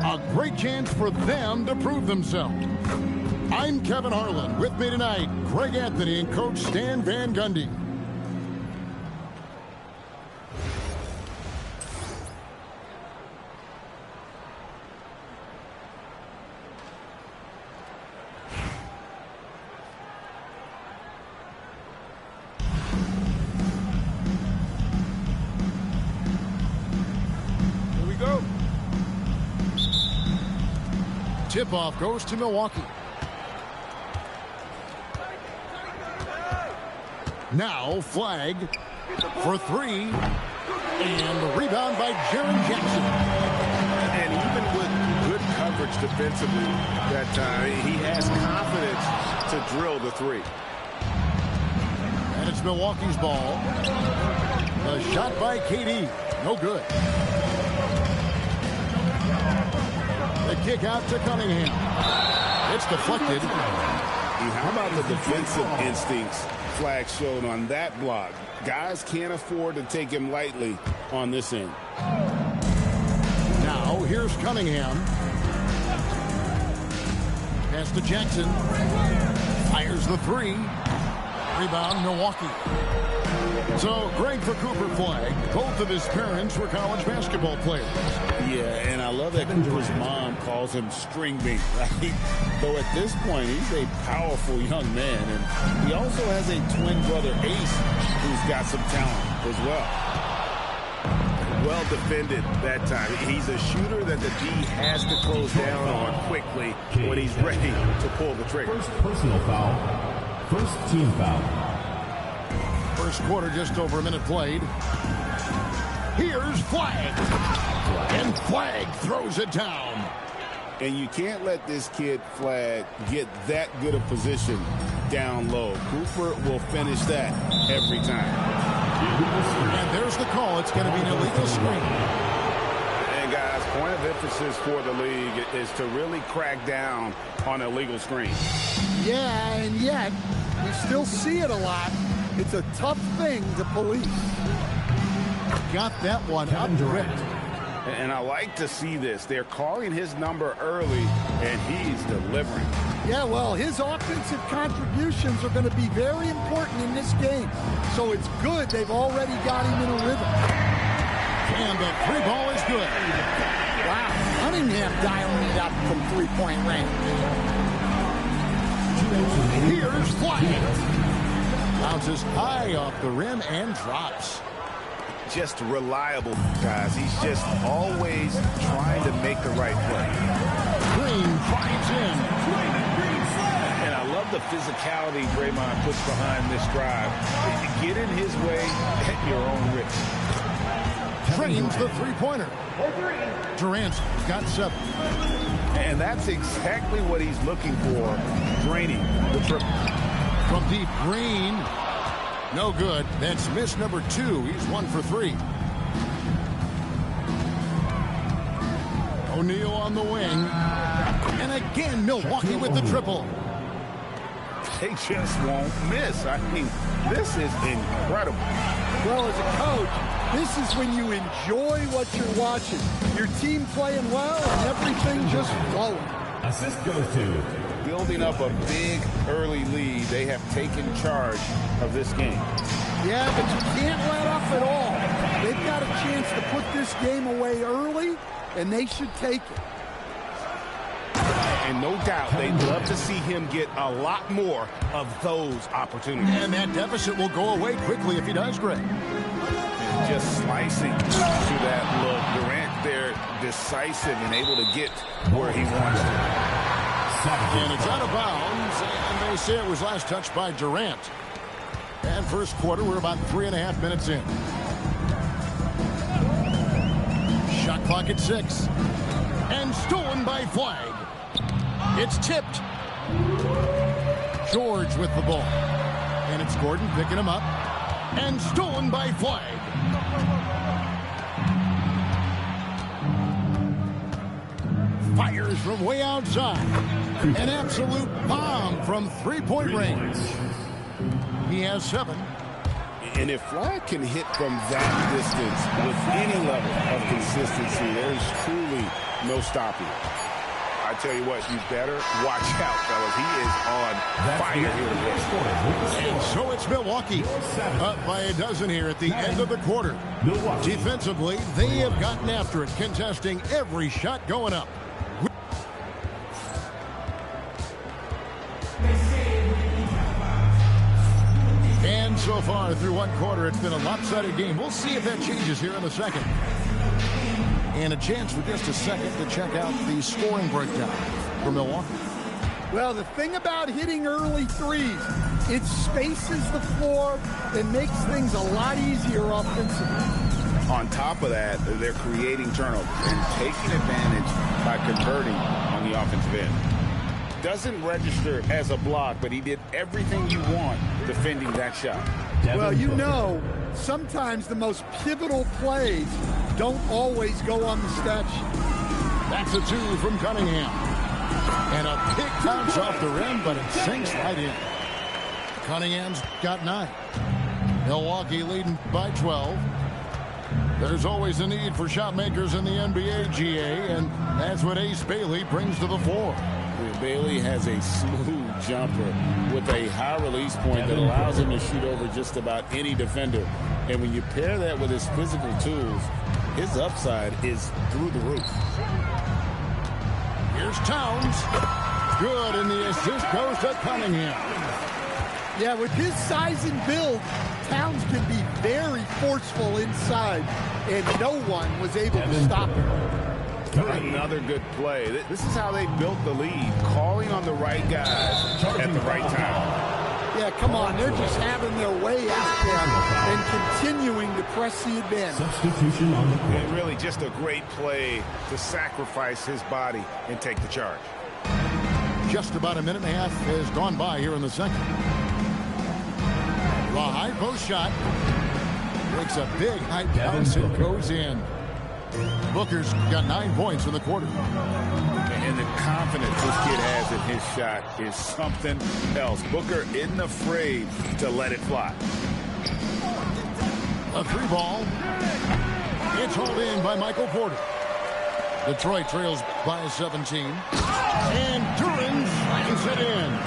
A great chance for them to prove themselves. I'm Kevin Harlan. With me tonight, Greg Anthony and Coach Stan Van Gundy. Tip-off goes to Milwaukee. Now flag for three. And the rebound by Jaren Jackson. And even with good coverage defensively that time, he has confidence to drill the three. And it's Milwaukee's ball. A shot by KD. No good. The kick out to Cunningham. It's deflected. How about the defensive instincts Flag showed on that block? Guys can't afford to take him lightly on this end. Now here's Cunningham. Pass to Jackson. Fires the three. Rebound Milwaukee. So great for Cooper Flag. Both of his parents were college basketball players. Yeah, and I love that Cooper's mom calls him String Bean, right? Though at this point, he's a powerful young man. And he also has a twin brother, Ace, who's got some talent as well. Well defended that time. He's a shooter that the D has to close down on quickly when he's ready to pull the trigger. First personal foul. First team foul. First quarter, just over a minute played. Here's Flag. And Flag throws it down. And you can't let this kid, Flag, get that good a position down low. Cooper will finish that every time. And there's the call. It's going to be an illegal screen. And, guys, point of emphasis for the league is to really crack down on illegal screens. Yeah, and yet we still see it a lot. It's a tough thing to police. Got that one up direct. And I like to see this. They're calling his number early, and he's delivering. Yeah, well, his offensive contributions are going to be very important in this game. So it's good they've already got him in a rhythm. And the three ball is good. Wow, Cunningham dialing it up from three-point range. Here's Flag. Bounces high off the rim and drops. Just reliable, guys. He's just always trying to make the right play. Green drives in. And I love the physicality Draymond puts behind this drive. Get in his way at your own risk. Trains the three-pointer. Durant's got 7. And that's exactly what he's looking for, draining the triple. From deep, Green. No good. That's miss number 2. He's 1 for 3. O'Neal on the wing. And again, Milwaukee with the triple. They just won't miss. I mean, this is incredible. Well, as a coach, this is when you enjoy what you're watching. Your team playing well and everything just flowing. Assist goes to. Building up a big early lead, they have taken charge of this game. Yeah, but you can't let up at all. They've got a chance to put this game away early, and they should take it. And no doubt, they'd love to see him get a lot more of those opportunities. And that deficit will go away quickly if he does, Greg. And just slicing to that look. Durant there, decisive and able to get where he wants to. And it's out of bounds, and they say it was last touched by Durant. And first quarter, we're about 3.5 minutes in. Shot clock at 6. And stolen by Flag. It's tipped. George with the ball. And it's Gordon picking him up. And stolen by Flag. Fires from way outside. An absolute bomb from three-point range. He has 7. And if Flag can hit from that distance with any level of consistency, there's truly no stopping. I tell you what, you better watch out, fellas. He is on fire here today. And so it's Milwaukee up by a dozen here at the end of the quarter. Defensively, they have gotten after it, contesting every shot going up. And so far through one quarter, it's been a lopsided game. We'll see if that changes here in the second. And a chance for just a second to check out the scoring breakdown for Milwaukee. Well, the thing about hitting early threes, it spaces the floor and makes things a lot easier offensively. On top of that, they're creating turnovers and taking advantage by converting on the offensive end. Doesn't register as a block, but he did everything you want defending that shot. Well, you know, sometimes the most pivotal plays don't always go on the stat sheet. That's a two from Cunningham. And a big bounce off the rim, but it sinks right in. Cunningham's got 9. Milwaukee leading by 12. There's always a need for shot makers in the NBA, GA, and that's what Ace Bailey brings to the floor. Bailey has a smooth jumper with a high release point that allows him to shoot over just about any defender. And when you pair that with his physical tools, his upside is through the roof. Here's Towns. Good, and the assist goes to Cunningham. Yeah, with his size and build, Towns can be very forceful inside, and no one was able to stop him. Another good play. This is how they built the lead, calling on the right guys at the right time. Yeah, come on. They're just having their way out there and continuing to press the advantage. Substitution on the court. And really just a great play to sacrifice his body and take the charge. Just about a minute and a half has gone by here in the second. The high post shot makes a big high bounce and goes in. Booker's got 9 points in the quarter. And the confidence this kid has in his shot is something else. Booker isn't afraid to let it fly. A 3-ball. It's hauled in by Michael Porter. Detroit trails by 17. And Duran slams it in.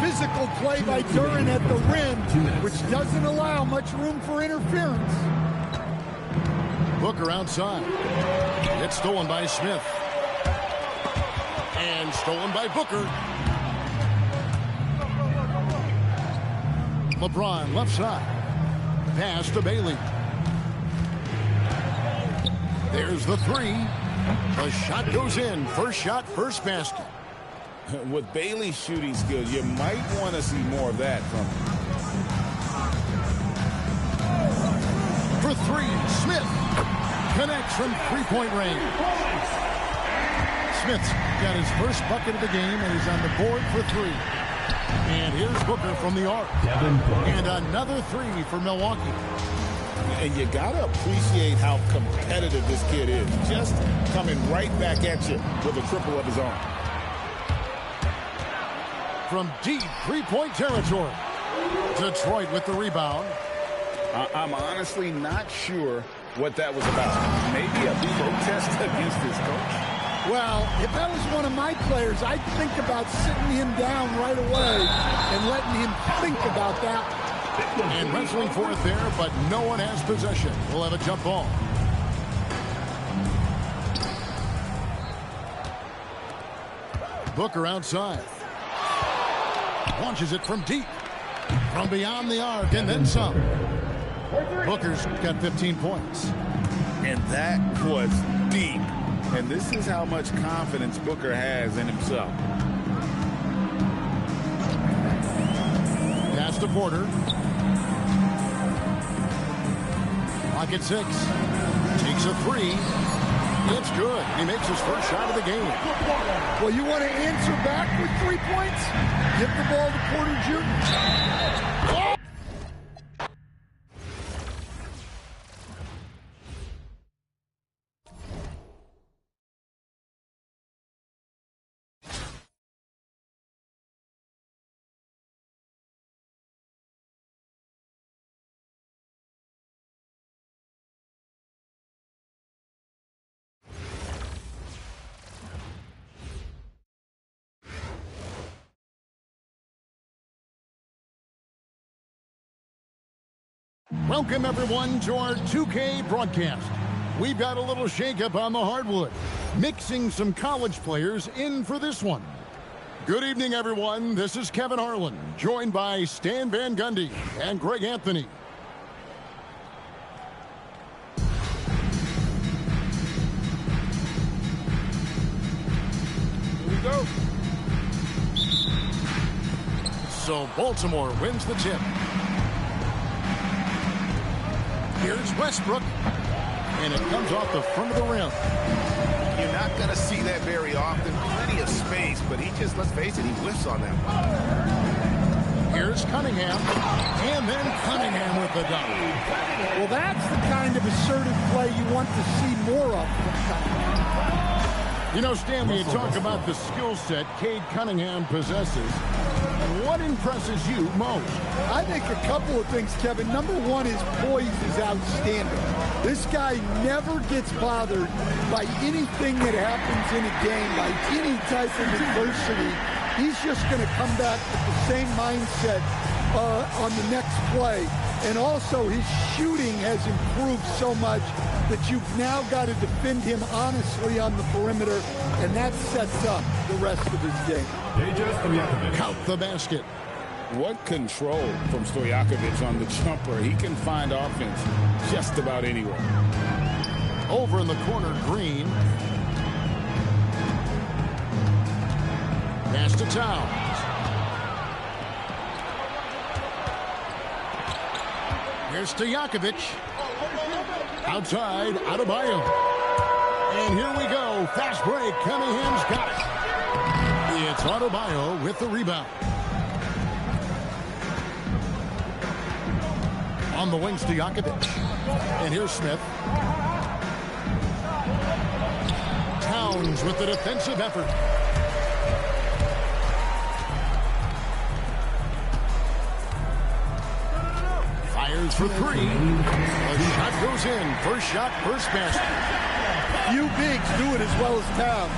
Physical play by Duran at the rim, which doesn't allow much room for interference. Booker outside. It's stolen by Smith. And stolen by Booker. LeBron left side. Pass to Bailey. There's the 3. The shot goes in. First shot, first basket. With Bailey's shooting skills, you might want to see more of that from him. For 3, Smith connects from 3-point range. Smith's got his first bucket of the game, and he's on the board for 3. And here's Booker from the arc. And another 3 for Milwaukee. And you got to appreciate how competitive this kid is. Just coming right back at you with a triple of his own. From deep 3-point territory. Detroit with the rebound. I'm honestly not sure what that was about. Maybe a protest against his coach? Well, if that was one of my players, I'd think about sitting him down right away and letting him think about that. And wrestling for it there, but no one has possession. We'll have a jump ball. Booker outside. Launches it from deep. From beyond the arc and then some. Booker's got 15 points. And that was deep. And this is how much confidence Booker has in himself. Pass to Porter. Clock at 6. Takes a 3. It's good. He makes his first shot of the game. Well, you want to answer back with 3 points? Give the ball to Porter Jr. Oh! Welcome, everyone, to our 2K broadcast. We've got a little shakeup on the hardwood, mixing some college players in for this one. Good evening, everyone. This is Kevin Harlan, joined by Stan Van Gundy and Greg Anthony. Here we go. So Baltimore wins the tip. Here's Westbrook, and it comes off the front of the rim. You're not going to see that very often. Plenty of space, but he just, let's face it, he whiffs on that one. Here's Cunningham, and then Cunningham with the dunk. Well, that's the kind of assertive play you want to see more of from Cunningham. You know, Stan, when you talk about the skill set Cade Cunningham possesses, what impresses you most? I think a couple of things, Kevin. Number one, his poise is outstanding. This guy never gets bothered by anything that happens in a game, by any type of adversity. He's just going to come back with the same mindset on the next play. And also, his shooting has improved so much that you've now got to defend him honestly on the perimeter, and that sets up the rest of his game. Count the basket. What control from Stojakovic on the jumper. He can find offense just about anywhere. Over in the corner, Green. Pass to Towns. Here's Stojakovic. Outside, Adebayo. And here we go. Fast break. Cunningham's got it. It's Adebayo with the rebound. On the wing, Stojakovic. And here's Smith. Towns with the defensive effort. Fires for three. The shot goes in. First shot, first basket. Few bigs do it as well as Towns,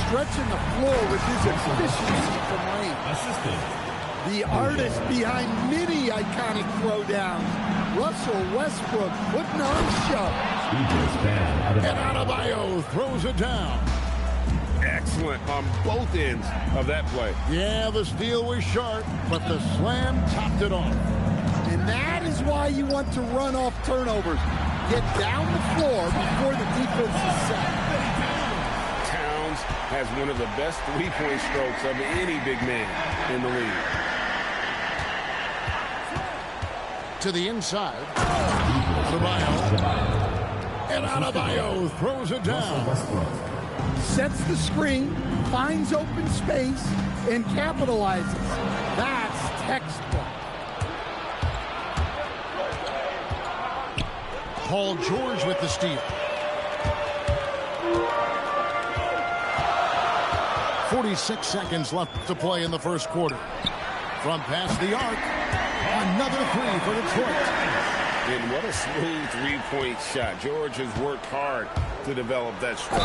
stretching the floor with his efficiency from range. The artist behind many iconic throwdowns, Russell Westbrook putting on a show. And Adebayo throws it down. Excellent on both ends of that play. Yeah, the steal was sharp, but the slam topped it off. And that is why you want to run off turnovers. Get down the floor before the defense is set. Towns has one of the best three-point strokes of any big man in the league. To the inside. Adebayo. And Adebayo throws it down. Sets the screen, finds open space, and capitalizes. That's textbook. Paul George with the steal. 46 seconds left to play in the first quarter. From past the arc, another three for Detroit. And what a smooth three-point shot. George has worked hard to develop that stroke.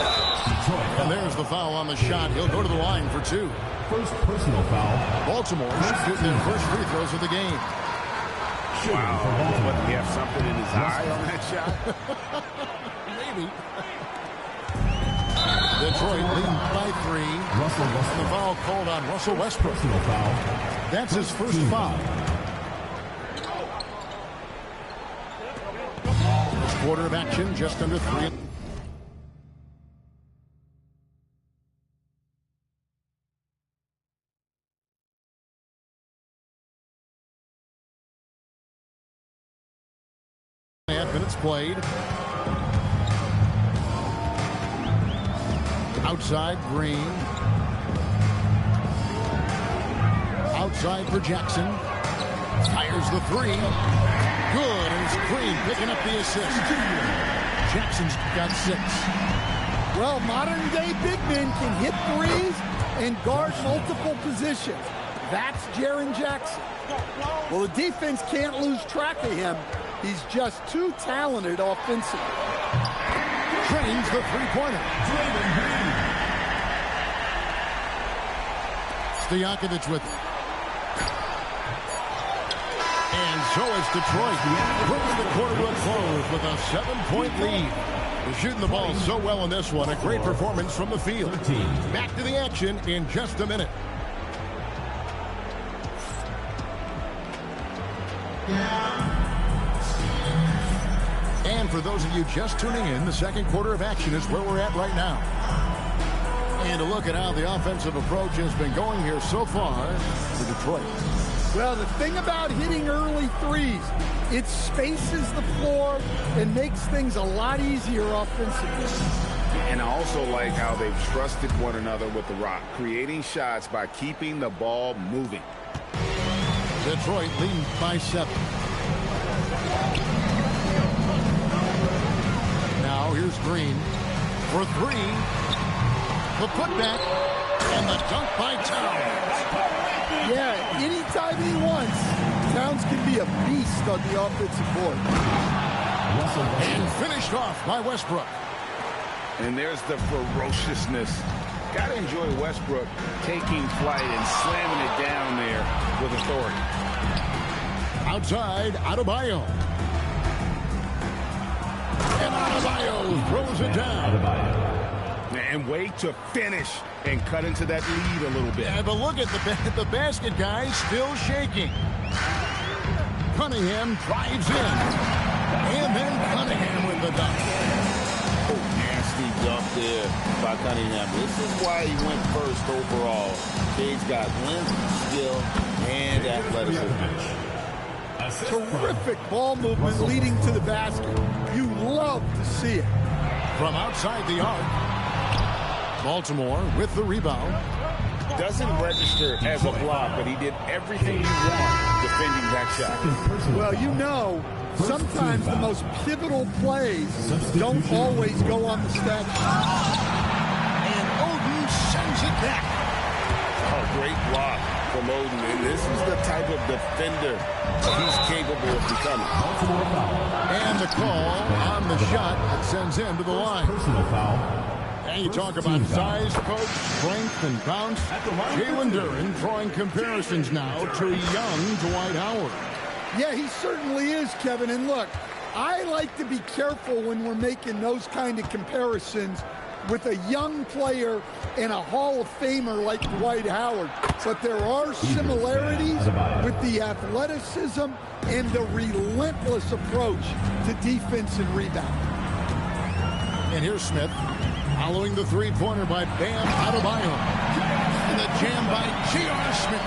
And there's the foul on the shot. He'll go to the line for two. First personal foul. Baltimore shooting their first free throws of the game. Wow. What, he have something in his eye on that shot? Maybe. Detroit leading by three. And the foul called on Russell Westbrook. Personal foul. That's his first foul. First quarter of action, just under three. Minutes played. Outside, Green. Outside for Jackson. Fires the three. Good, and it's Green picking up the assist. Jackson's got 6. Well, modern-day big men can hit threes and guard multiple positions. That's Jaren Jackson. Well, the defense can't lose track of him. He's just too talented offensively. Trains the three-pointer. Stojakovic with it. And so it's Detroit bringing the quarter to a close with a 7-point lead. They're shooting the ball so well in this one. A great performance from the field. Back to the action in just a minute. And for those of you just tuning in, the second quarter of action is where we're at right now. And a look at how the offensive approach has been going here so far for Detroit. Well, the thing about hitting early threes, it spaces the floor and makes things a lot easier offensively. And I also like how they've trusted one another with the rock, creating shots by keeping the ball moving. Detroit leading by 7. Now here's Green for 3. The putback and the dunk by Towns. Yeah, anytime he wants, Towns can be a beast on the offensive board. And finished off by Westbrook. And there's the ferociousness. Got to enjoy Westbrook taking flight and slamming it down there with authority. Outside, Adebayo. And Adebayo throws it down. And wait to finish and cut into that lead a little bit. Yeah, but look at the basket, guys, still shaking. Cunningham drives in. And then Cunningham with the dunk. Oh, nasty dunk there by Cunningham. This is why he went first overall. Cade's got length, skill, and athleticism. Terrific ball movement leading to the basket. You love to see it. From outside the arc, Baltimore with the rebound. Doesn't register as a block, but he did everything you want defending that shot. Well, you know, sometimes the most pivotal plays don't always go on the stat sheet. And Oden sends it back. Oh, great block from Oden. And this is the type of defender he's capable of becoming. And the call on the shot that sends him to the line. Personal foul. And you talk about size, coach, strength, and bounce. Jalen Duren drawing comparisons now to young Dwight Howard. Yeah, he certainly is, Kevin. And look, I like to be careful when we're making those kind of comparisons with a young player and a Hall of Famer like Dwight Howard. But there are similarities with the athleticism and the relentless approach to defense and rebound. And here's Smith following the three-pointer by Bam Adebayo. And the jam by J.R. Smith.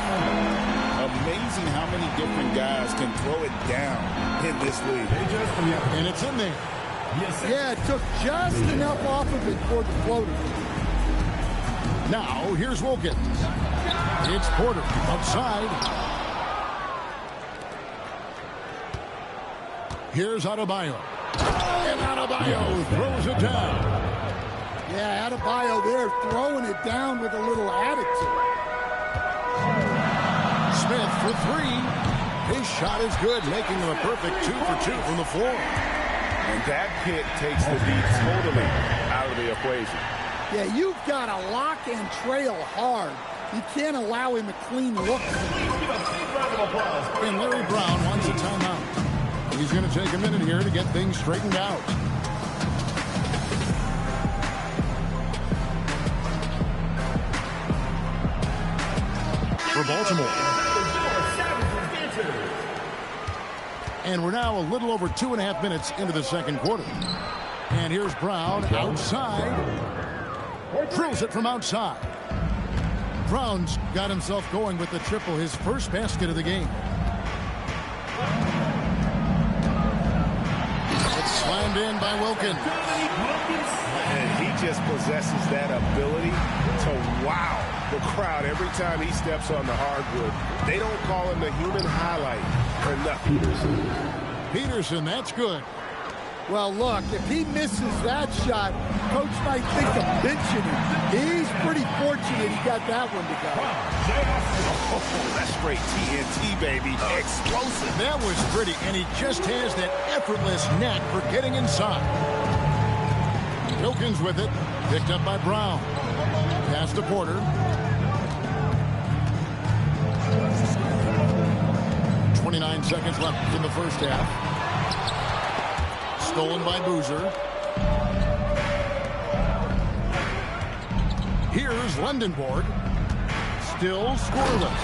Amazing how many different guys can throw it down in this league. And it's in there. Yeah, it took just enough off of it for the floater. Now, here's Wilkins. It's Porter outside. Here's Adebayo. And Adebayo throws it down. Yeah, Adebayo there throwing it down with a little attitude. Smith for 3. His shot is good, making him a perfect 2 for 2 from the floor. And that pick takes the D totally out of the equation. Yeah, you've got to lock and trail hard. You can't allow him a clean look. And Larry Brown wants a timeout. He's going to take a minute here to get things straightened out. For Baltimore. And we're now a little over 2.5 minutes into the second quarter. And here's Brown outside. Drills it from outside. Brown's got himself going with the triple, his first basket of the game. It's slammed in by Wilkins. And he just possesses that ability to wow the crowd every time he steps on the hardwood. They don't call him the human highlight for nothing. Peterson, that's good. Well, look, if he misses that shot, coach might think of benching him. He's pretty fortunate he got that one to go. Oh, that's straight TNT, baby. Explosive. That was pretty, and he just has that effortless knack for getting inside. Wilkins with it, picked up by Brown. Pass to Porter. 20 29 seconds left in the first half. Stolen by Boozer. Here's Lundenborg. Still scoreless.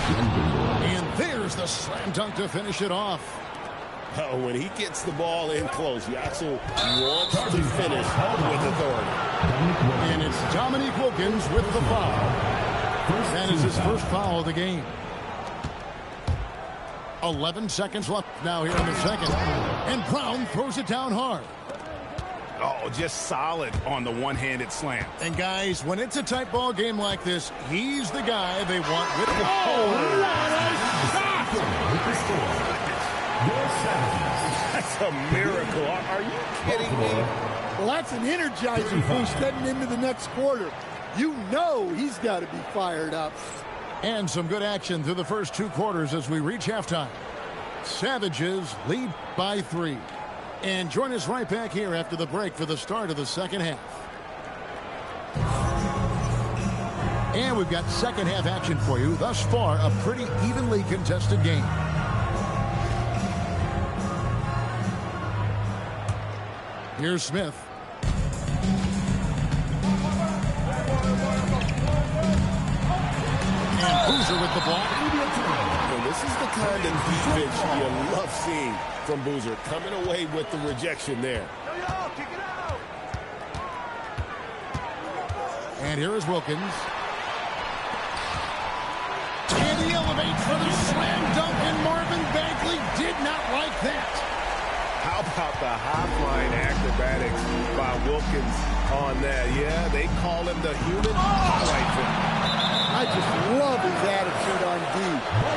And there's the slam dunk to finish it off. Oh, when he gets the ball in close, Yaxel wants to finish with authority. And it's Dominique Wilkins with the foul. That is his first foul of the game. 11 seconds left now here in the second. And Brown throws it down hard. Oh, just solid on the one-handed slam. And guys, when it's a tight ball game like this, he's the guy they want with the ball. That's a miracle. Are you kidding me? Well, that's an energizing boost heading into the next quarter. You know he's got to be fired up. And some good action through the first 2 quarters as we reach halftime. Savages lead by 3. And join us right back here after the break for the start of the second half. And we've got second half action for you. Thus far, a pretty evenly contested game. Here's Smith. And Boozer with the ball. And this is the kind of defense you love seeing from Boozer, coming away with the rejection there. And here is Wilkins. And he elevates for the slam dunk, and Marvin Bagley did not like that. How about the high-flying acrobatics by Wilkins on that? Yeah, they call him the human highlight film. I just love his attitude on D.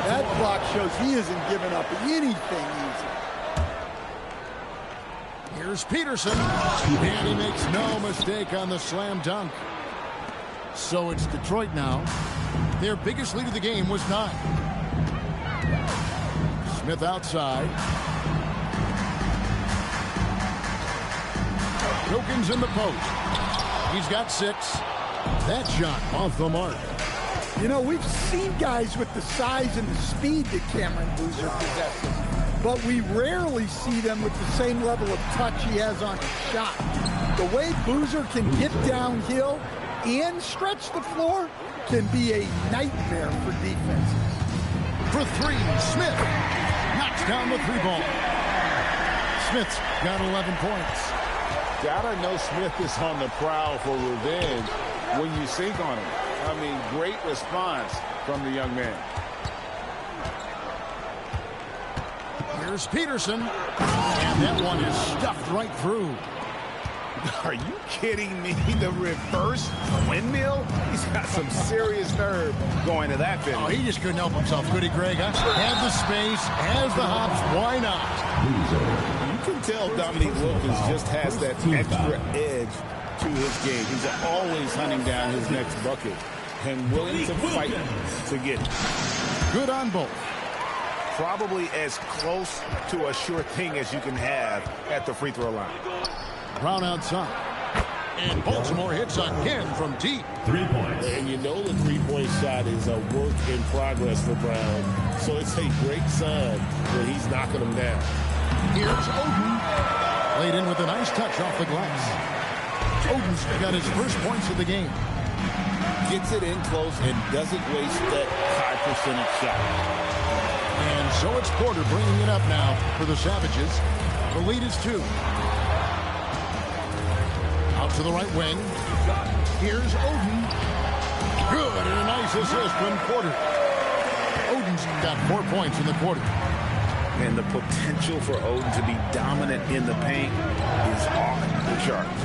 That block shows he isn't giving up anything easy. Here's Peterson. And he makes no mistake on the slam dunk. So it's Detroit now. Their biggest lead of the game was 9. Smith outside. Wilkins in the post. He's got 6. That shot off the mark. You know, we've seen guys with the size and the speed that Cameron Boozer possesses, but we rarely see them with the same level of touch he has on his shot. The way Boozer can get downhill and stretch the floor can be a nightmare for defenses. For 3, Smith knocks down the 3 ball. Smith's got 11 points. Gotta know Smith is on the prowl for revenge when you sink on him. I mean, great response from the young man. Here's Peterson. And that one is stuffed right through. Are you kidding me? The reverse windmill? He's got some serious nerve going to that finish. Oh, he just couldn't help himself, could he, Greg? Huh? Had the space, has the hops, why not? You can tell Dominique Wilkins just has that extra edge to his game. He's always hunting down his next bucket and willing to fight to get it. Good on both. Probably as close to a sure thing as you can have at the free throw line. Brown outside. And Baltimore hits again from deep. 3 points. And you know the three-point shot is a work in progress for Brown. So it's a great sign when he's knocking them down. Here's Oden. Laid in with a nice touch off the glass. Oden's got his first points of the game. Gets it in close and doesn't waste that high percentage shot. And so it's Porter bringing it up now for the Savages. The lead is 2. Out to the right wing. Here's Oden. Good, and a nice assist from Porter. Oden's got 4 points in the quarter. And the potential for Oden to be dominant in the paint is off the charts.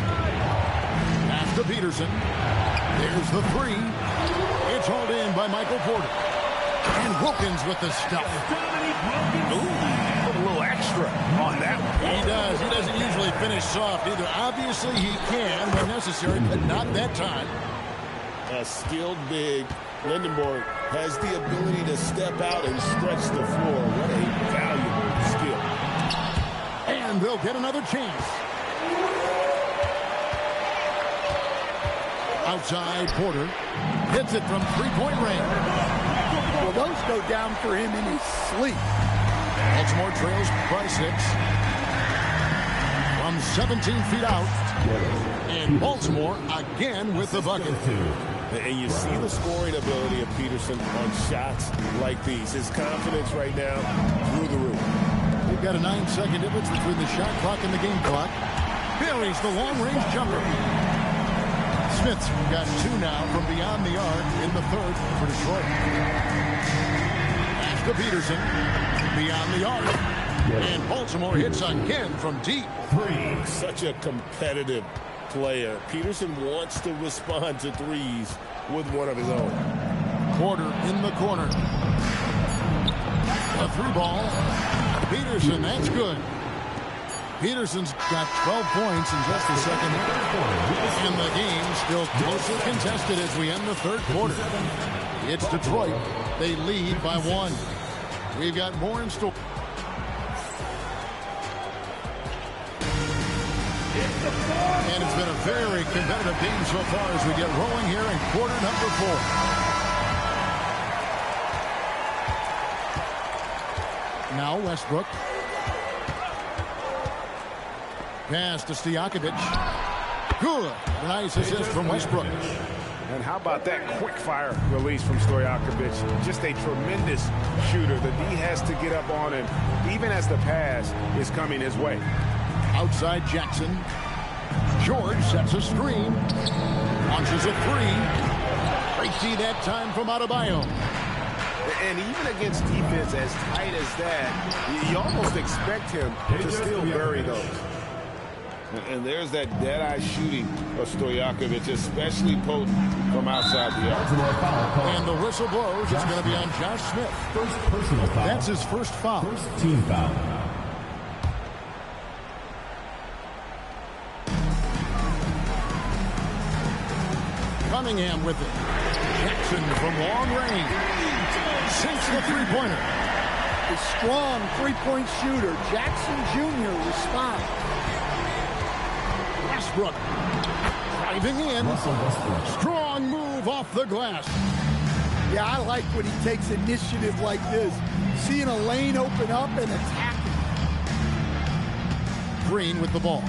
Pass to Peterson. There's the 3. It's hauled in by Michael Porter. And Wilkins with the stuff. Ooh, put a little extra on that one. He does. He doesn't usually finish soft either. Obviously, he can when necessary, but not that time. A skilled big, Lindenborg has the ability to step out and stretch the floor. What a valuable skill. And they'll get another chance. Outside, Porter hits it from 3-point range. Well, those go down for him in his sleep. Baltimore trails by 6. From 17 feet out. And Baltimore again with the bucket. And you see the scoring ability of Peterson on shots like these. His confidence right now through the roof. We've got a 9-second difference between the shot clock and the game clock. Buries the long-range jumper. Smith's got 2 now from beyond the arc in the third for Detroit. Pass to Peterson. Beyond the arc. And Baltimore hits again from deep. 3. Such a competitive player. Peterson wants to respond to threes with one of his own. Porter in the corner. A 3-ball. Peterson, that's good. Peterson's got 12 points in just the second half. And the game still closely contested as we end the third quarter. It's Detroit. They lead by 1. We've got more in store. And it's been a very competitive game so far as we get rolling here in quarter number 4. Now Westbrook. Pass to Stojakovic. Good. Nice assist from Westbrook. And how about that quick-fire release from Stojakovic? Just a tremendous shooter. The D has to get up on him, even as the pass is coming his way. Outside Jackson. George sets a screen. Launches a 3. Great D that time from Adebayo. And even against defense as tight as that, you almost expect him to still bury those. And there's that dead-eye shooting of Stojakovic, especially potent from outside the arc. And the whistle blows. It's going to be on Josh Smith. First personal foul. That's his first foul. First team foul. Cunningham with it. Jackson from long range. Sinks the three-pointer. A strong three-point shooter. Jackson Jr. responds. Westbrook driving in. Strong move off the glass. Yeah, I like when he takes initiative like this. Seeing a lane open up and attacking. Green with the ball.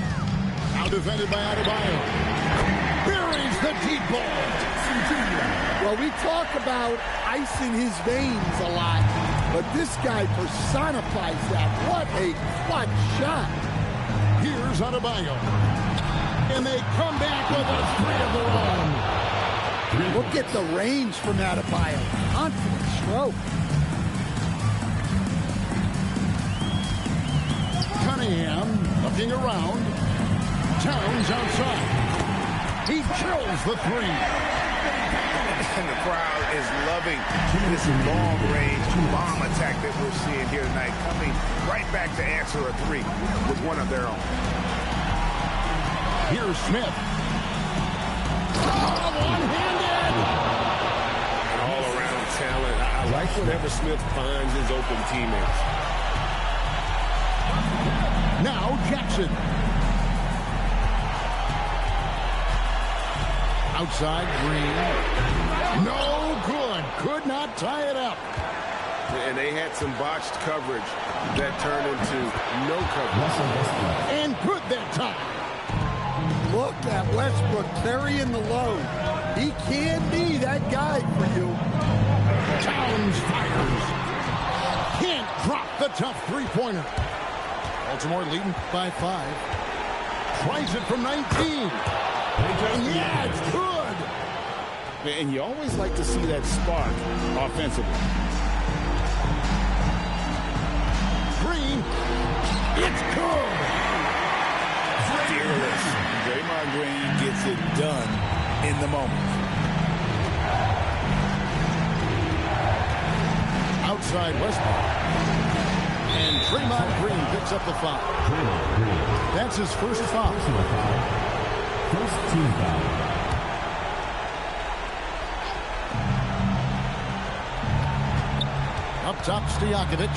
Now defended by Adebayo. Buries the deep ball. Well, we talk about ice in his veins a lot, but this guy personifies that. What a clutch shot. Here's Adebayo. And they come back with a 3 of their own. Look at the range from Adebayo. Confident stroke. Cunningham looking around. Towns outside. He drills the 3. And the crowd is loving this long-range bomb attack that we're seeing here tonight, coming right back to answer a 3 with one of their own. Here's Smith. One-handed. And all-around talent. I like whenever Smith finds his open teammates. Now Jackson. Outside Green. No good. Could not tie it up. And they had some botched coverage that turned into no coverage. And good that time. Look at Westbrook carrying the load. He can be that guy for you. Towns fires. Can't drop the tough three-pointer. Baltimore leading by 5. Tries it from 19. And yeah, it's good. And you always like to see that spark offensively. Green. It's good. Fearless. Draymond Green gets it done in the moment. Outside Westbrook. And Draymond Green picks up the foul. That's his first foul. First team foul. Up top, Stojakovic.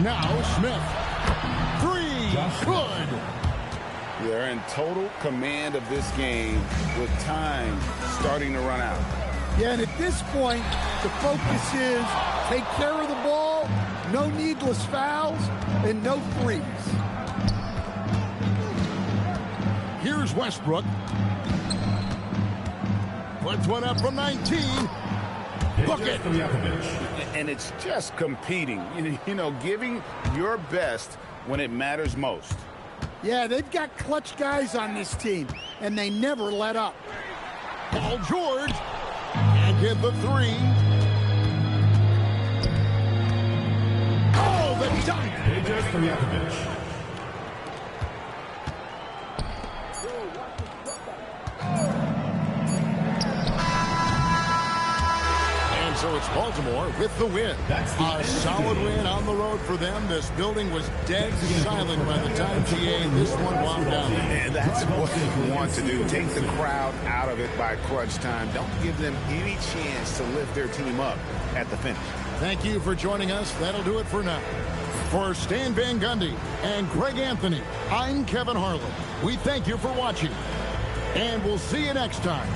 Now Smith. 3. Good. They're in total command of this game with time starting to run out. Yeah, and at this point, the focus is take care of the ball, No needless fouls and no threes. Here's Westbrook. Puts one up from 19. Book it. And it's just competing, you know, giving your best when it matters most. Yeah, they've got clutch guys on this team, and they never let up. Paul George. Can't get the three. Oh, the dunk. So it's Baltimore with the win. A solid win on the road for them. This building was dead silent by the time GA this one wound down. And that's what you want to do. Take the crowd out of it by crunch time. Don't give them any chance to lift their team up at the finish. Thank you for joining us. That'll do it for now. For Stan Van Gundy and Greg Anthony, I'm Kevin Harlan. We thank you for watching, and we'll see you next time.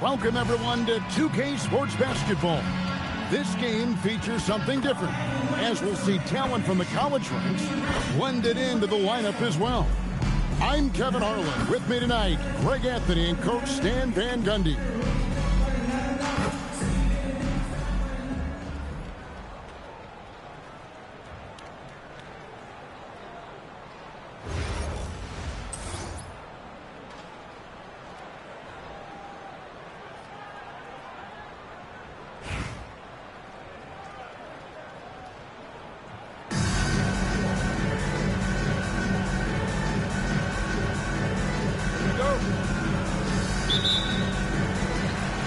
Welcome, everyone, to 2K Sports Basketball. This game features something different, as we'll see talent from the college ranks blended into the lineup as well. I'm Kevin Harlan. With me tonight, Greg Anthony and Coach Stan Van Gundy.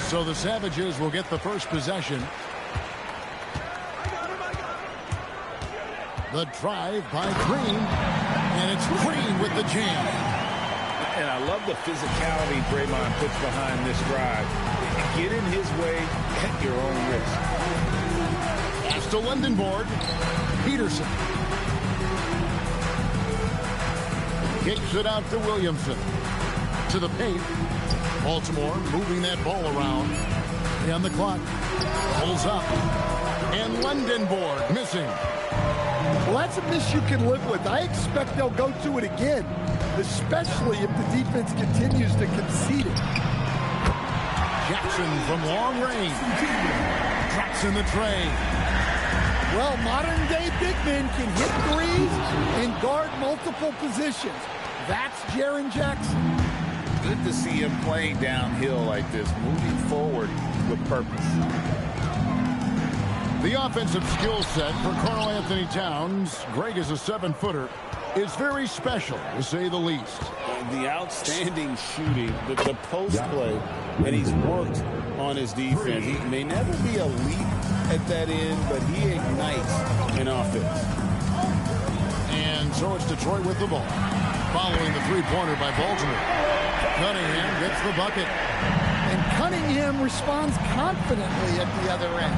So the Savages will get the first possession. The drive by Green, and it's Green with the jam. And I love the physicality Draymond puts behind this drive. Get in his way at your own risk. Pass to Lindenborg. Peterson. Kicks it out to Williamson. To the paint. Baltimore moving that ball around. And the clock pulls up. And Lindenborg missing. Well, that's a miss you can live with. I expect they'll go to it again, especially if the defense continues to concede it. Jackson from long range. Drops in the tray. Well, modern-day big men can hit threes and guard multiple positions. That's Jaren Jackson. Good to see him playing downhill like this, moving forward with purpose. The offensive skill set for Karl Anthony Towns, Greg is a 7-footer, is very special, to say the least. The outstanding shooting, the post play, and he's worked on his defense. He may never be elite at that end, but he ignites an offense. And so it's Detroit with the ball, following the three-pointer by Baltimore. Cunningham gets the bucket. And Cunningham responds confidently at the other end.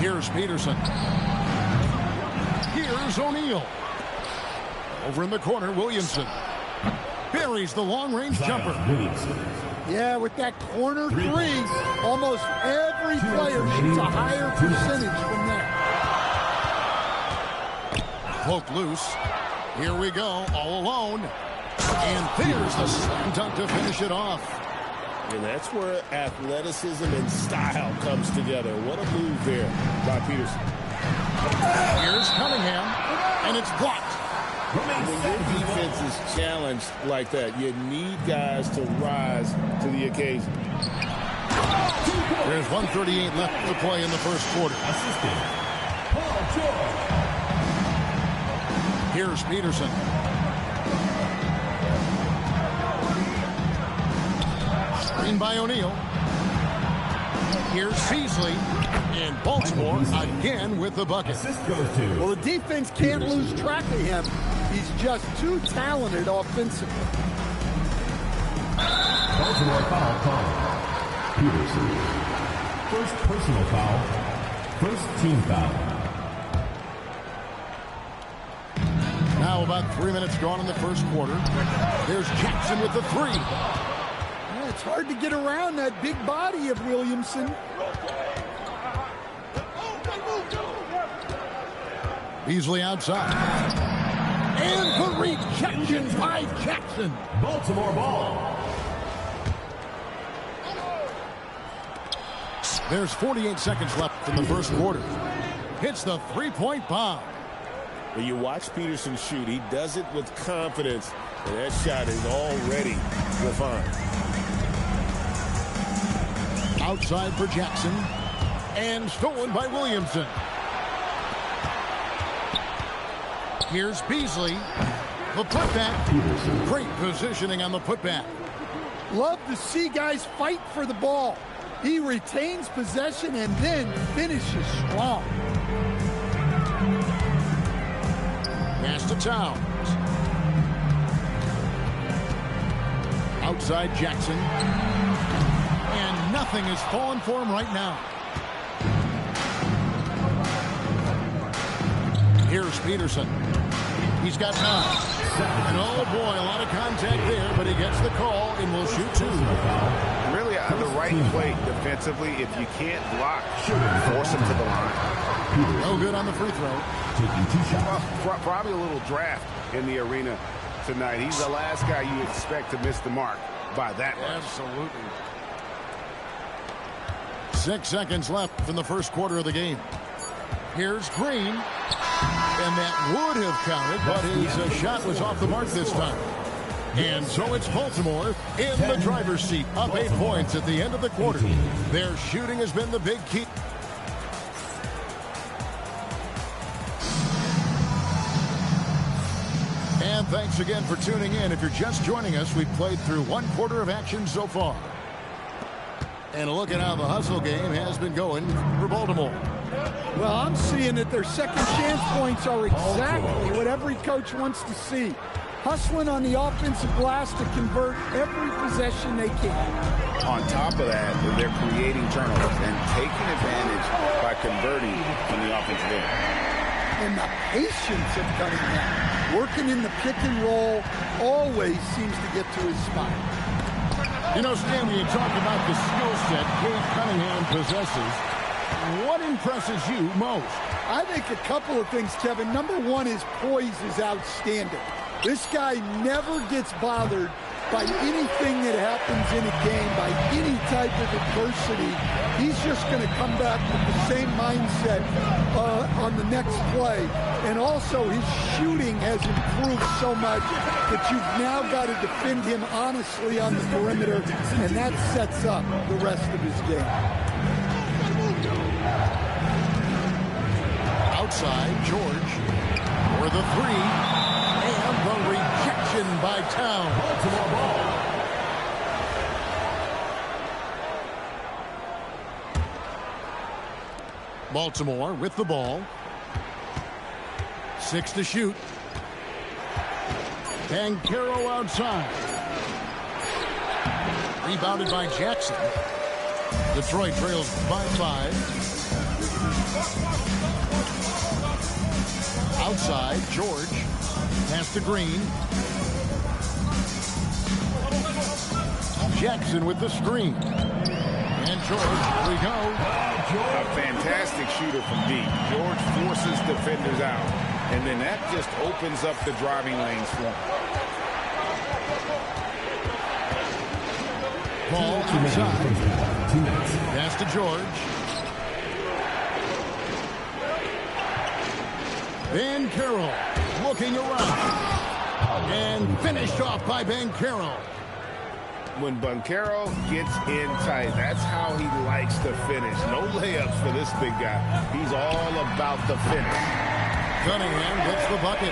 Here's Peterson. Here's O'Neal. Over in the corner, Williamson. Buries the long-range jumper. Yeah, with that corner three, almost every player shoots a higher percentage from there. Cloak loose. Here we go, all alone. And there's the slam dunk to finish it off. And that's where athleticism and style comes together. What a move there by Peterson. Here's Cunningham, and it's blocked. When your defense is challenged like that, you need guys to rise to the occasion. There's 1:38 left to play in the first quarter. Here's Peterson. Screen by O'Neal. Here's Beasley. And Baltimore again with the bucket. Well, the defense can't lose track of him. He's just too talented offensively. Baltimore foul call. Peterson. First personal foul. First team foul. Now about 3 minutes gone in the first quarter. There's Jackson with the three. Yeah, it's hard to get around that big body of Williamson. Beasley outside. And the rejection by Jackson. Baltimore ball. There's 48 seconds left in the first quarter. Hits the three-point bomb. When you watch Peterson shoot, he does it with confidence, and that shot is already refined. Outside for Jackson. And stolen by Williamson. Here's Beasley. The putback. Great positioning on the putback. Love to see guys fight for the ball. He retains possession and then finishes strong. Pass to Towns. Outside Jackson. And nothing is falling for him right now. Here's Peterson. He's got 9. And oh boy, a lot of contact there, but he gets the call and will shoot 2. Really the right play defensively. If you can't block, force him to the line. No good on the free throw. Well, probably a little draft in the arena tonight. He's the last guy you expect to miss the mark by that much. Absolutely. 6 seconds left in the first quarter of the game. Here's Green. And that would have counted, but his shot was off the mark this time. And so it's Baltimore in the driver's seat, up 8 points at the end of the quarter. Their shooting has been the big key. And thanks again for tuning in. If you're just joining us, we've played through 1 quarter of action so far. And a look at how the hustle game has been going for Baltimore. Well, I'm seeing that their second chance points are exactly what every coach wants to see. Hustling on the offensive glass to convert every possession they can. On top of that, they're creating turnovers and taking advantage by converting on the offensive end. And the patience of Cunningham, working in the pick and roll, always seems to get to his spot. You know, Stan, when you talk about the skill set Cade Cunningham possesses, what impresses you most? I think a couple of things, Kevin. Number one, his poise is outstanding. This guy never gets bothered by anything that happens in a game, by any type of adversity. He's just going to come back with the same mindset on the next play. And also, his shooting has improved so much that you've now got to defend him honestly on the perimeter, and that sets up the rest of his game. Outside, George for the 3. And the rejection by Town. Baltimore ball. Baltimore with the ball. 6 to shoot. Banchero outside. Rebounded by Jackson. Detroit trails by 5. Outside, George. Pass to Green. Jackson with the screen. And George, here we go. A fantastic shooter from deep. George forces defenders out. And then that just opens up the driving lanes for him. Ball inside. Pass to George. Banchero looking around. And finished off by Banchero. When Banchero gets in tight, that's how he likes to finish. No layups for this big guy. He's all about the finish. Cunningham gets the bucket.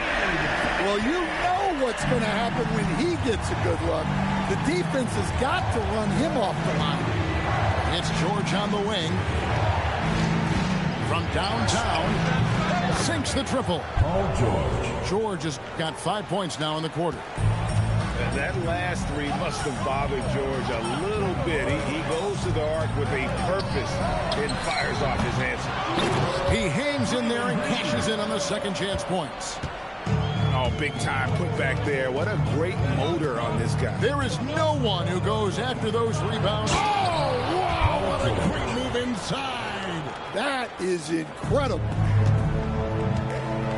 Well, you know what's going to happen when he gets a good look. The defense has got to run him off the line. It's George on the wing. From downtown, sinks the triple. George has got 5 points now in the quarter. That last 3 must have bothered George a little bit. He goes to the arc with a purpose and fires off his answer. He hangs in there and cashes in on the second chance points. Oh, big time put back there. What a great motor on this guy. There is no one who goes after those rebounds. Oh, wow, what a great move inside. That is incredible.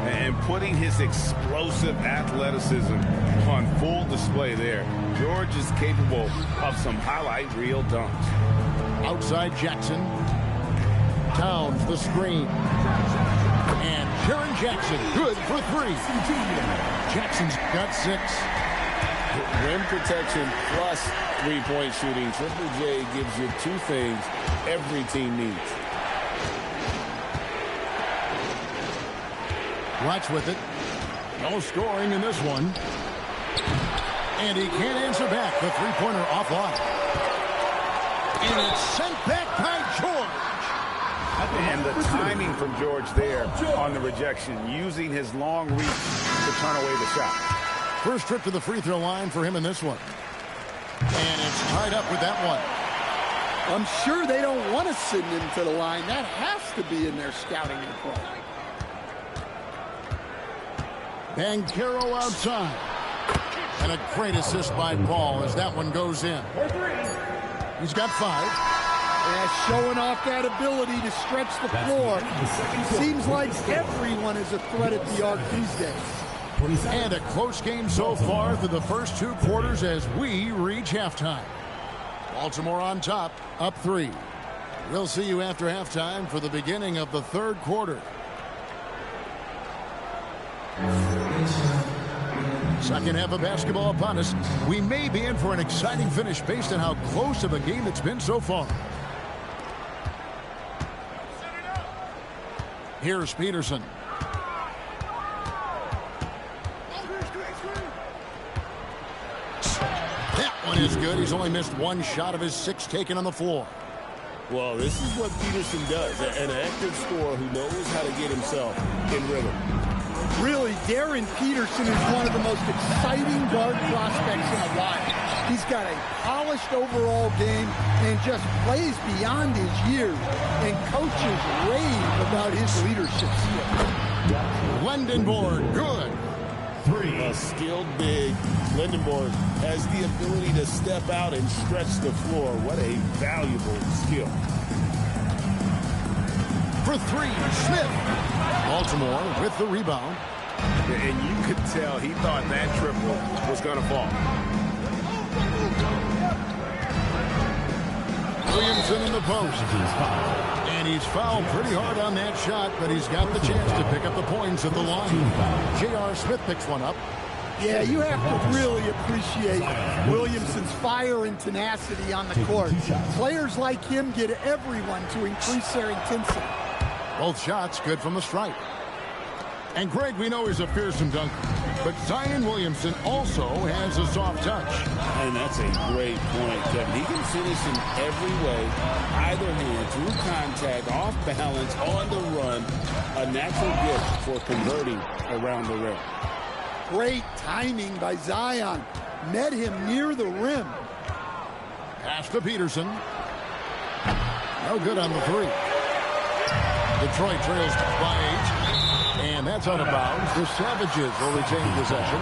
And putting his explosive athleticism on full display there. George is capable of some highlight reel dunks. Outside Jackson. Towns the screen. And Jaren Jackson good for 3. Jackson's got 6. Rim protection plus three-point shooting. Triple J gives you 2 things every team needs. Watch with it. No scoring in this one. And he can't answer back. The three-pointer offline. And it's sent back by George. And the timing from George there on the rejection, using his long reach to turn away the shot. First trip to the free throw line for him in this one. And it's tied up with that one. I'm sure they don't want to send him to the line. That has to be in their scouting report. Banchero outside. And a great assist by Paul as that one goes in. He's got 5. Yeah, showing off that ability to stretch the floor. Seems like everyone is a threat at the arc these days. And a close game so far through the first 2 quarters as we reach halftime. Baltimore on top, up 3. We'll see you after halftime for the beginning of the 3rd quarter. Second half of basketball upon us. We may be in for an exciting finish based on how close of a game it's been so far. Here's Peterson. That one is good. He's only missed 1 shot of his 6 taken on the floor. Well, this is what Peterson does. An active scorer who knows how to get himself in rhythm. Really, Darren Peterson is one of the most exciting guard prospects in a while. He's got a polished overall game and just plays beyond his years. And coaches rave about his leadership skills. Lendenborg, good. 3. A skilled big. Lendenborg has the ability to step out and stretch the floor. What a valuable skill. For 3, Smith. Baltimore with the rebound. And you could tell he thought that triple was going to fall. Williamson in the post. And he's fouled pretty hard on that shot, but he's got the chance to pick up the points at the line. J.R. Smith picks one up. Yeah, you have to really appreciate Williamson's fire and tenacity on the court. Players like him get everyone to increase their intensity. Both shots good from the stripe. And Greg, we know he's a fearsome dunker, but Zion Williamson also has a soft touch. And that's a great point, Kevin. He can finish in every way, either hand, through contact, off balance, on the run. A natural gift for converting around the rim. Great timing by Zion. Met him near the rim. Pass to Peterson. No good on the 3. Detroit trails by 8. And that's out of bounds. The Savages will retain possession.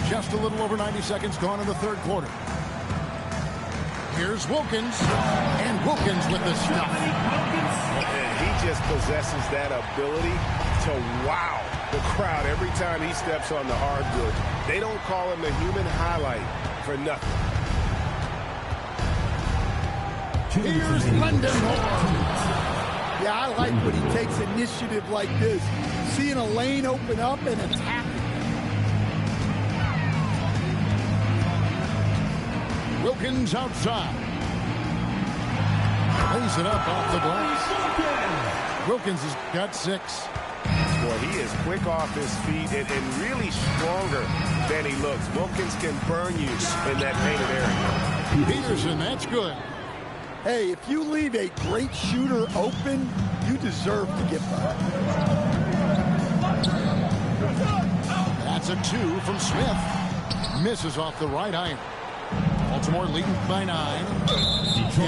Just a little over 90 seconds gone in the 3rd quarter. Here's Wilkins. And Wilkins with the stuff. And he just possesses that ability to wow the crowd every time he steps on the hardwood. They don't call him the human highlight for nothing. Here's Lendenborg. Yeah, I like when he takes initiative like this. Seeing a lane open up and attacking. Wilkins outside. Lays it up off the glass. Wilkins has got 6. Boy, he is quick off his feet and really stronger than he looks. Wilkins can burn you in that painted area. Peterson, that's good. Hey, if you leave a great shooter open, you deserve to get burned. That's a 2 from Smith. Misses off the right iron. Baltimore leading by 9.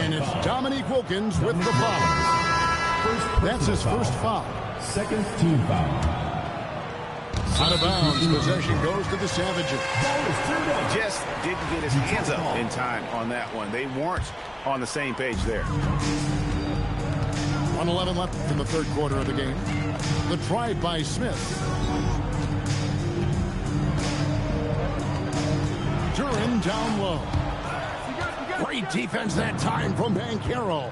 And it's Dominique Wilkins with the foul. That's his first foul. Second team foul. Out of bounds. Possession goes to the Savages. Just didn't get his hands up in time on that one. They weren't on the same page there. 1:11 left in the 3rd quarter of the game. The try by Smith. Duran down low. Great defense that time from Banchero.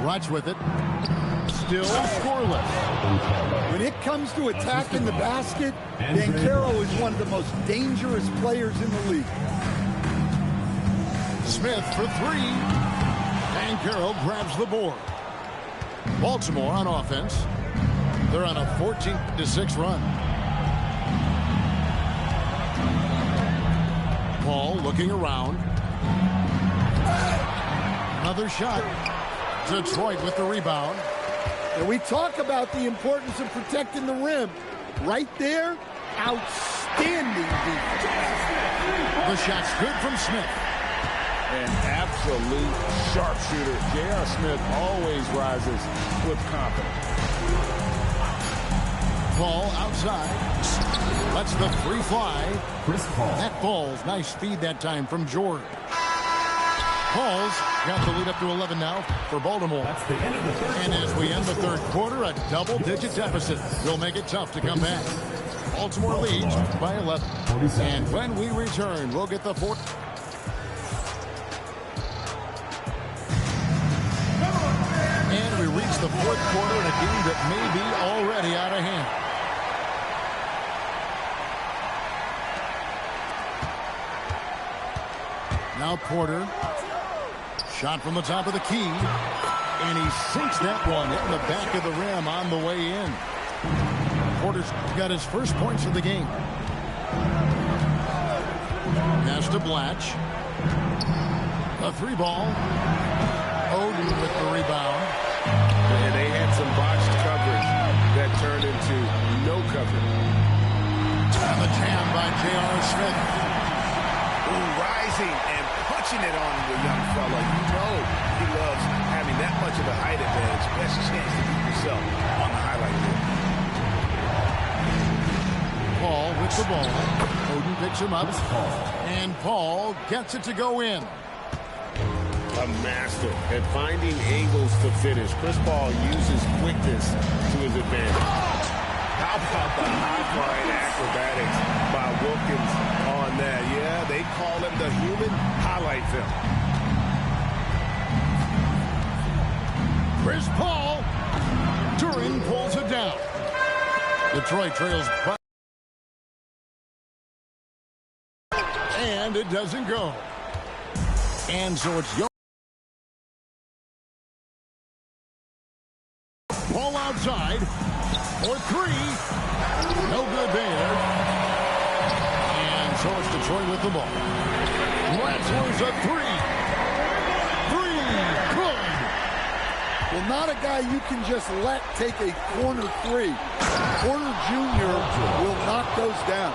Watch with it. Still scoreless. When it comes to attacking the basket, Banchero is one of the most dangerous players in the league. Smith for 3. Banchero grabs the board. Baltimore on offense. They're on a 14-6 run. Paul looking around. Another shot. Detroit with the rebound. And we talk about the importance of protecting the rim. Right there, outstanding defense. The shot's good from Smith. An absolute sharpshooter. J.R. Smith always rises with confidence. Ball outside. Lets the three fly. Chris Paul. That falls. Nice speed that time from George. Paul's got the lead up to 11 now for Baltimore. That's the end of the third And quarter. as we end the third quarter, a double-digit deficit will make it tough to come back. Baltimore leads by 11. And when we return, we'll get the fourth. And we reach the fourth quarter in a game that may be already out of hand. Now Porter. Shot from the top of the key. And he sinks that one in the back of the rim on the way in. Porter's got his first points of the game. Pass to Blatch. A three ball. Oden with the rebound. And they had some botched coverage that turned into no coverage. And the jam by J.R. Smith. Ooh, rising and punching it on the young fella. You know he loves having that much of a height advantage. Best chance to beat yourself on the highlight reel. Paul with the ball. Oden picks him up. And Paul gets it to go in. A master at finding angles to finish. Chris Paul uses quickness to his advantage. How about the high-flying acrobatics by Wilkins on that? Yeah, they call him the human highlight film. Chris Paul. Turin pulls it down. Detroit trails. And it doesn't go. And so it's Paul outside for three. No good there. And so it's Detroit with the ball. Ratzler's a three. Good. Well, not a guy you can just let take a corner three. Porter Jr. will knock those down.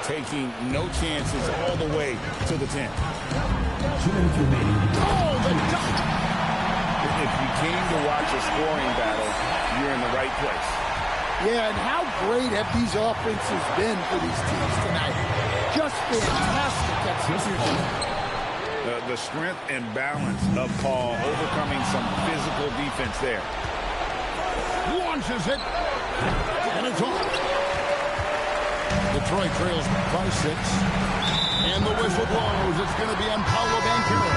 Taking no chances all the way to the 10. 2 minutes remaining. Oh, the dunk. If you came to watch a scoring battle, you're in the right place. Yeah, and how great have these offenses been for these teams tonight? Just fantastic execution. The strength and balance of Paul overcoming some physical defense there. Launches it. And it's off. Detroit trails by 6. And the whistle blows. It's going to be on Paolo Banchero.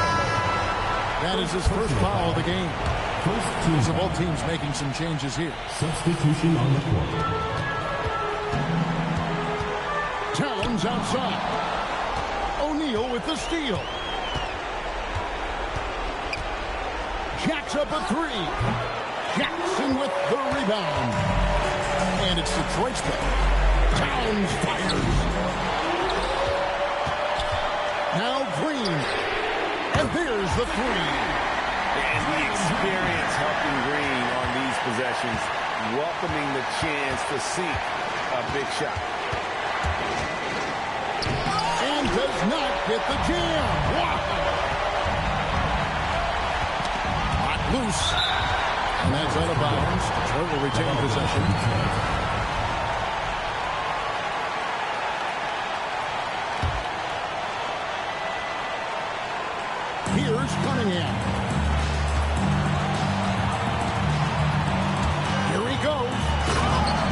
That is his first foul of the game. First team. So both teams making some changes here. Substitution on the court. Towns outside. O'Neal with the steal. Jacks up a three. Jackson with the rebound. And it's Detroit's play. Towns fires. Now Green. And there's the three. And the experience helping Green on these possessions, welcoming the chance to sink a big shot. And does not get the jam. Wow. Hot loose. And that's out of bounds. Detroit will retain possession. Here's Cunningham. Here he goes.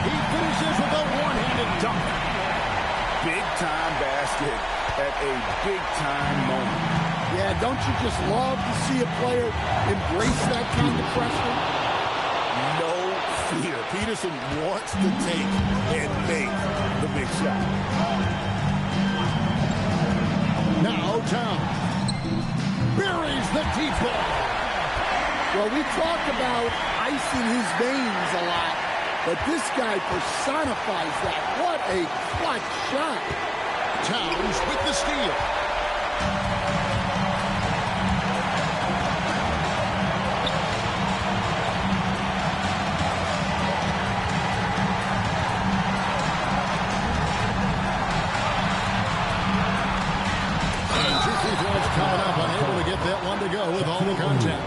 He finishes with a one-handed dunk. Big-time basket at a big-time moment. Yeah, don't you just love to see a player embrace that kind of pressure? No fear. Peterson wants to take and make the big shot. Now Towns. Buries the deep ball. Well, we talk about icing his veins a lot, but this guy personifies that. What a clutch shot. Towns with the steal. And 2 free throws coming up that one to go with all the contact.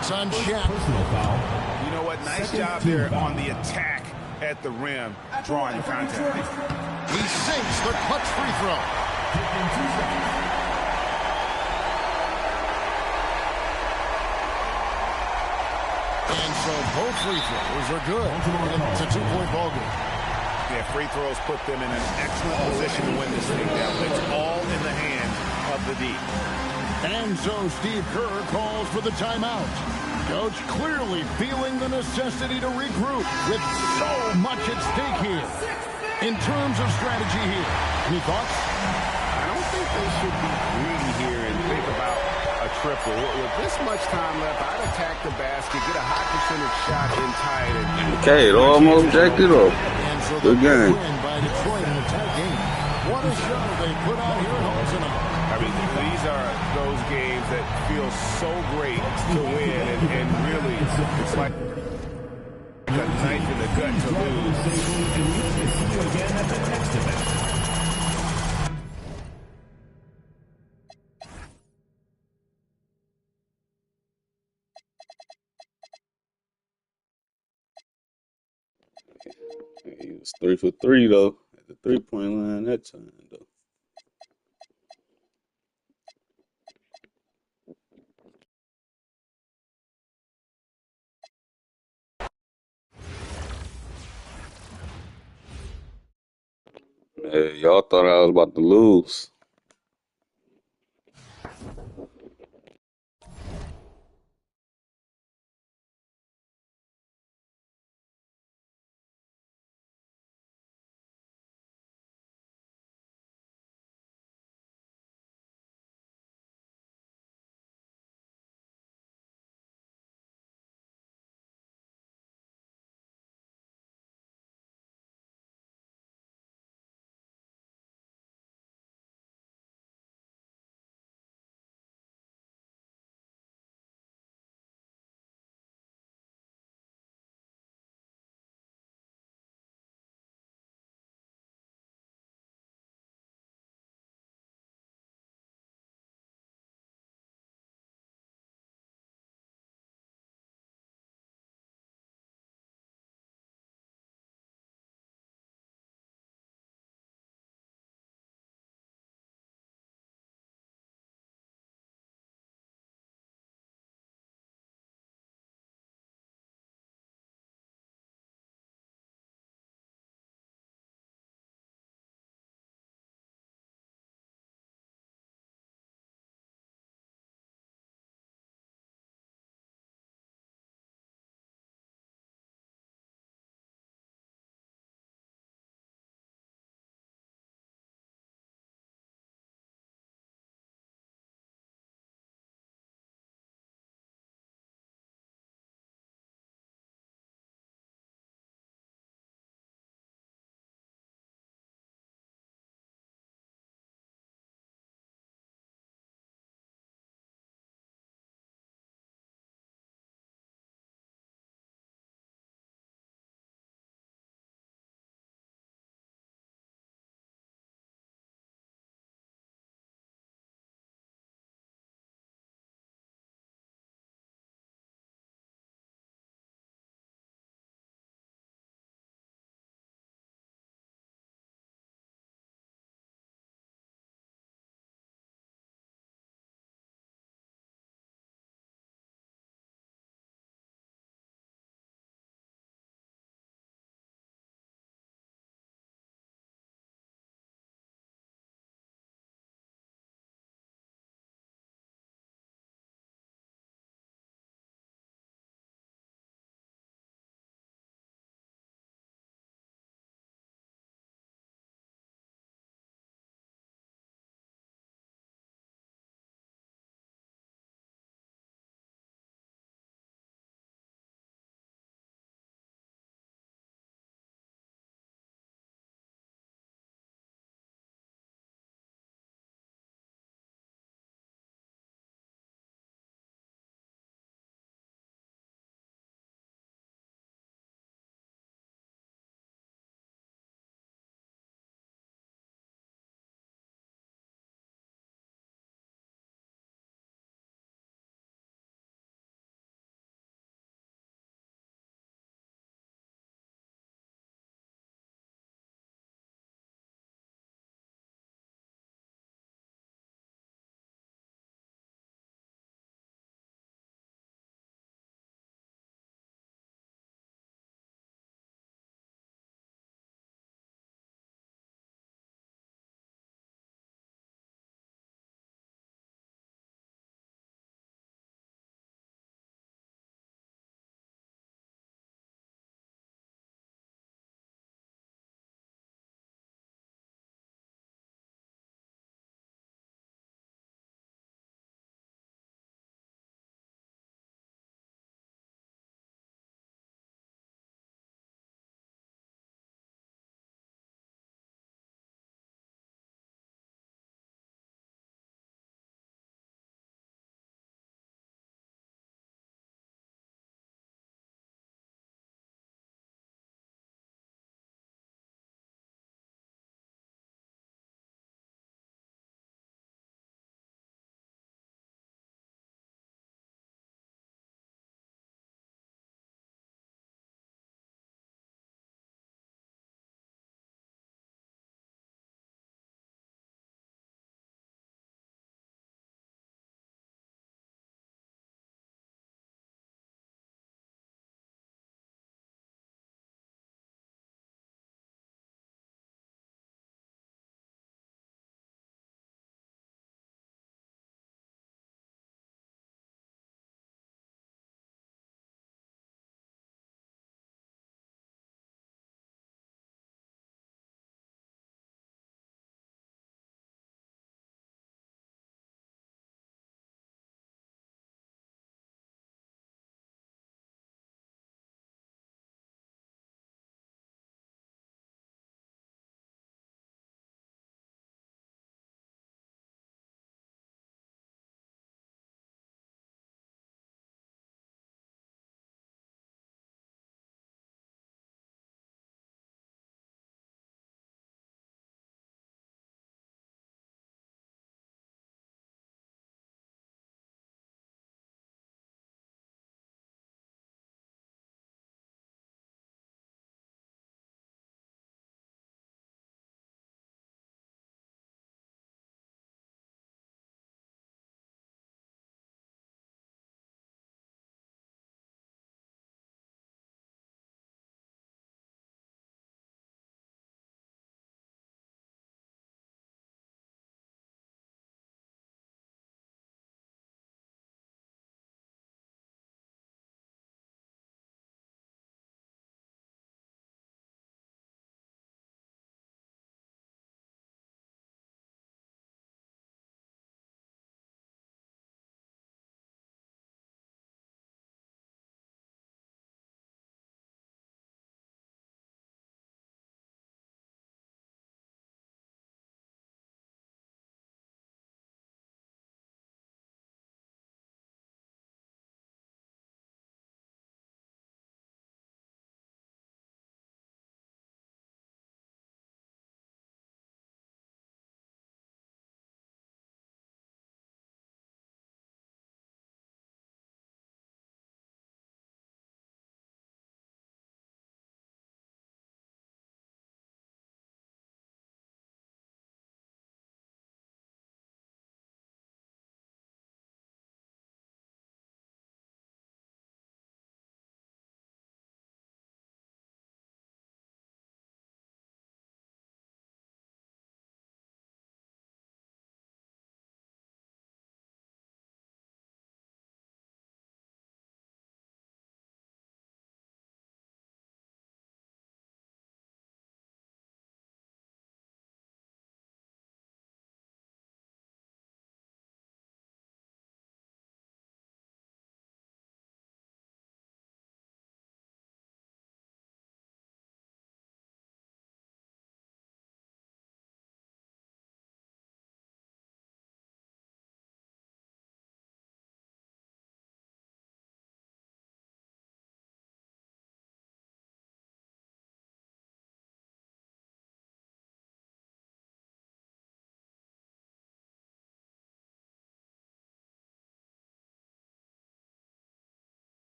That's on Shaq. Personal foul. You know what? Nice job there on the attack at the rim, drawing the contact. He sinks the clutch free throw. And so both free throws are good. It's a 2-point ball game. Yeah, free throws put them in an excellent position to win this thing down. It's all in the hands of the D. And so Steve Kerr calls for the timeout. Coach clearly feeling the necessity to regroup with so much at stake here. In terms of strategy here, any thoughts? I don't think they should be greedy here and think about a triple. With this much time left, I'd attack the basket, get a high percentage shot in tight. Okay, it almost jacked it up. And so Good game. win by Detroit in a tight game. What a show they put on here at home tonight. I mean, these are those games that feel so great to win, and really, it's like a knife in the gut to lose. See you again at the next event. He was 3 for 3 though at the 3-point line that time though. Hey, y'all thought I was about to lose.